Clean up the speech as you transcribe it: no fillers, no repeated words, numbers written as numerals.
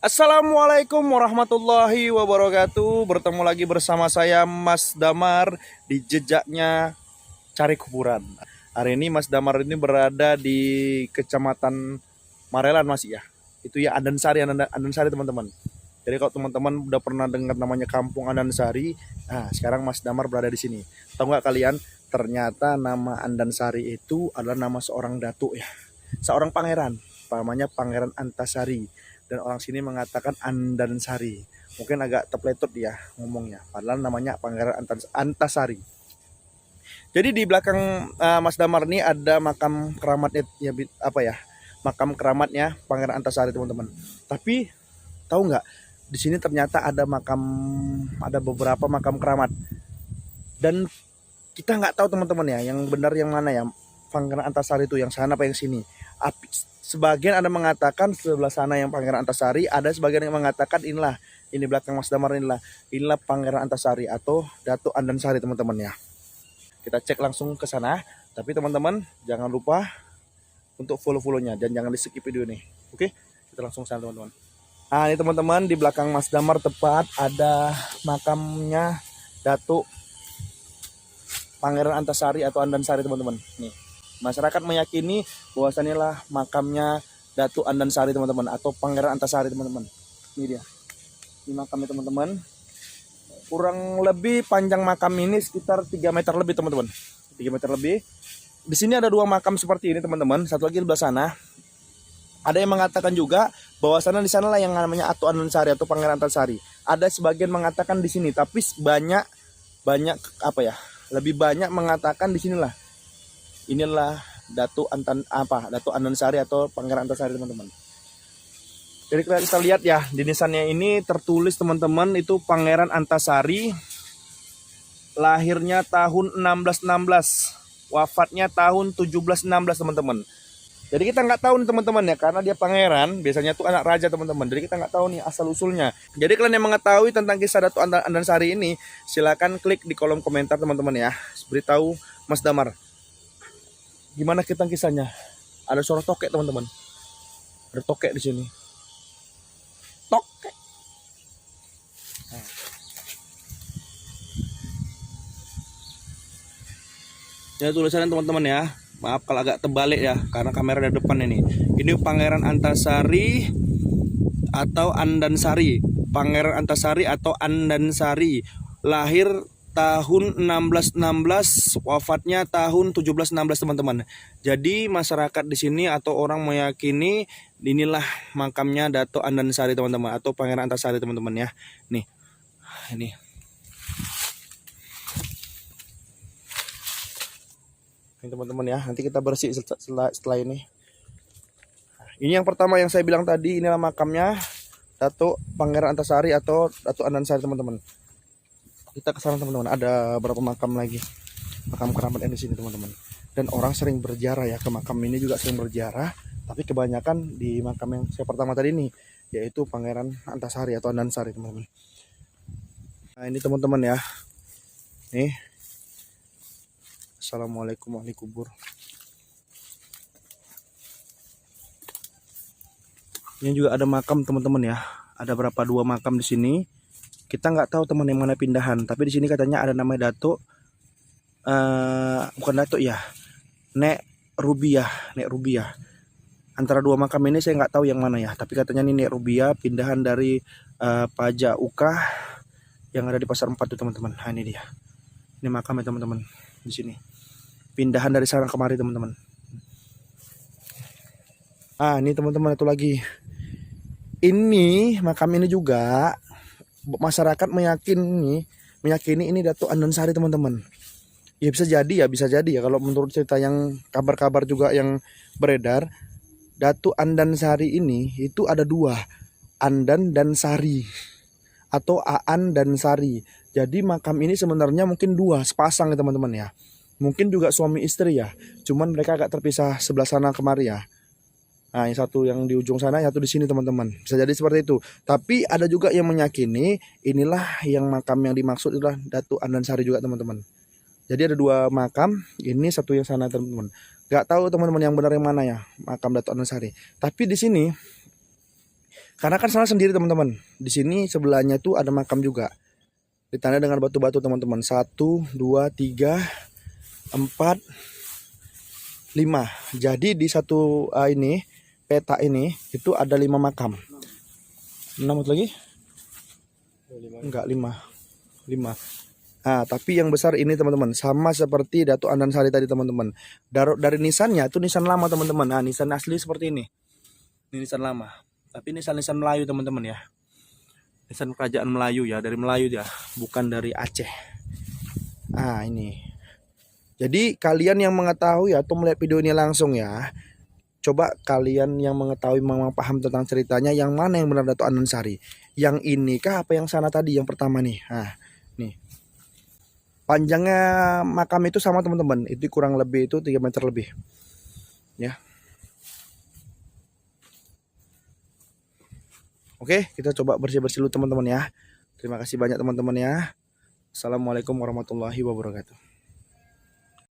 Assalamualaikum warahmatullahi wabarakatuh. Bertemu lagi bersama saya Mas Damar di jejaknya cari kuburan. Hari ini Mas Damar ini berada di Kecamatan Marelan masih ya. Itu ya Andansari teman-teman. Jadi kalau teman-teman udah pernah dengar namanya Kampung Andansari, nah sekarang Mas Damar berada di sini. Tahu nggak kalian? Ternyata nama Andansari itu adalah nama seorang datuk ya. Seorang pangeran, namanya Pangeran Antasari. Dan orang sini mengatakan Andansari. Mungkin agak terpeletot dia ngomongnya. Padahal namanya Pangeran Antasari. Jadi di belakang Mas Damar ini ada makam keramatnya ya, apa ya? Makam keramatnya Pangeran Antasari teman-teman. Tapi tahu nggak? Di sini ternyata ada beberapa makam keramat. Dan kita nggak tahu teman-teman ya, yang benar yang mana ya? Pangeran Antasari itu yang sana apa yang sini? Sebagian ada mengatakan sebelah sana yang Pangeran Antasari, ada sebagian yang mengatakan ini belakang Mas Damar inilah Pangeran Antasari atau Datuk Andansari teman-teman ya. Kita cek langsung ke sana, tapi teman-teman jangan lupa untuk follow-follownya dan jangan di skip video ini. Oke, kita langsung sana teman-teman. Nah ini teman-teman di belakang Mas Damar tepat ada makamnya Datuk Pangeran Antasari atau Andansari teman-teman. Nih. Masyarakat meyakini bahwasannya lah makamnya Datuk Andansari teman-teman atau Pangeran Antasari teman-teman. Ini dia. Ini makamnya teman-teman. Kurang lebih panjang makam ini sekitar 3 meter lebih teman-teman. 3 meter lebih. Di sini ada 2 makam seperti ini teman-teman. Satu lagi di sebelah sana. Ada yang mengatakan juga bahwasannya di sana lah yang namanya Datuk Andansari atau Pangeran Antasari. Ada sebagian mengatakan di sini, tapi banyak apa ya? Lebih banyak mengatakan di sinilah. Inilah Datuk Andansari atau Pangeran Antasari teman-teman. Jadi kita lihat ya di nisannya ini tertulis teman-teman itu Pangeran Antasari, lahirnya tahun 1616, wafatnya tahun 1716 teman-teman. Jadi kita nggak tahu nih teman-teman ya, karena dia pangeran biasanya tuh anak raja teman-teman. Jadi kita nggak tahu nih asal usulnya. Jadi kalian yang mengetahui tentang kisah Datuk Andansari ini silakan klik di kolom komentar teman-teman ya. Beritahu Mas Damar. Gimana kita kisahnya? Ada suara tokek teman-teman. Ada tokek di sini. Tokek. Nah. Ya tulisannya teman-teman ya. Maaf kalau agak terbalik ya, karena kamera di depan ini. Ini Pangeran Antasari atau Andansari. Pangeran Antasari atau Andansari. Lahir tahun 1616, wafatnya tahun 1716 teman-teman. Jadi masyarakat di sini atau orang meyakini inilah makamnya Datuk Andansari teman-teman atau Pangeran Antasari teman-teman ya. Nih. Ini. Ini teman-teman ya. Nanti kita bersih setelah ini. Ini yang pertama yang saya bilang tadi, inilah makamnya Datuk Pangeran Antasari atau Datuk Andansari teman-teman. Kita ke sana teman-teman, ada berapa makam lagi, makam keramat di sini teman-teman. Dan orang sering berziarah ya ke makam ini, juga sering berziarah, tapi kebanyakan di makam yang saya pertama tadi ini, yaitu Pangeran Antasari atau Andansari teman-teman. Nah ini teman-teman ya, nih. Assalamualaikum ahli kubur. Ini juga ada makam teman-teman ya, ada berapa 2 makam di sini. Kita nggak tahu teman yang mana pindahan, tapi di sini katanya ada namanya Datuk, bukan Datuk ya, Nek Rubiah. Antara 2 makam ini saya nggak tahu yang mana ya, tapi katanya ini Nek Rubiah pindahan dari Pajak Ukah yang ada di Pasar 4 tuh teman-teman. Nah ini dia, ini makamnya teman-teman di sini. Pindahan dari sana kemari teman-teman. Ah ini teman-teman itu lagi. Ini makam ini juga masyarakat meyakini ini Datuk Andansari teman-teman. Ya bisa jadi ya kalau menurut cerita yang kabar-kabar juga yang beredar, Datuk Andansari ini itu ada 2, Andan dan Sari atau Aan dan Sari. Jadi makam ini sebenarnya mungkin 2 sepasang ya teman-teman ya. Mungkin juga suami istri ya. Cuman mereka agak terpisah sebelah sana kemari ya. Nah, yang satu yang di ujung sana, yang satu di sini teman-teman. Bisa jadi seperti itu. Tapi ada juga yang meyakini inilah yang makam yang dimaksud adalah Datuk Andansari juga teman-teman. Jadi ada 2 makam, ini satu yang sana teman-teman. Gak tahu teman-teman yang benar yang mana ya makam Datuk Andansari. Tapi di sini Karena kan sana sendiri teman-teman. Di sini sebelahnya tuh ada makam juga. Ditanda dengan batu-batu teman-teman. 1, 2, 3, 4, 5. Jadi di satu ini peta ini itu ada 5 makam. 6 lagi? Enggak, 5. Nah, tapi yang besar ini teman-teman, sama seperti Datuk Andansari tadi teman-teman. Dari nisannya itu nisan lama teman-teman. Nah, nisan asli seperti ini. Ini nisan lama. Tapi nisan-nisan Melayu teman-teman ya. Nisan kerajaan Melayu ya, dari Melayu ya, bukan dari Aceh. Nah, ini. Jadi kalian yang mengetahui atau melihat video ini langsung ya, coba kalian yang mengetahui memang paham tentang ceritanya, yang mana yang benar Datuk Andansari? Yang ini kah apa yang sana tadi yang pertama nih? Nah, nih. Panjangnya makam itu sama teman-teman, itu kurang lebih itu 3 meter lebih. Ya. Oke, kita coba bersih-bersih dulu teman-teman ya. Terima kasih banyak teman-teman ya. Assalamualaikum warahmatullahi wabarakatuh.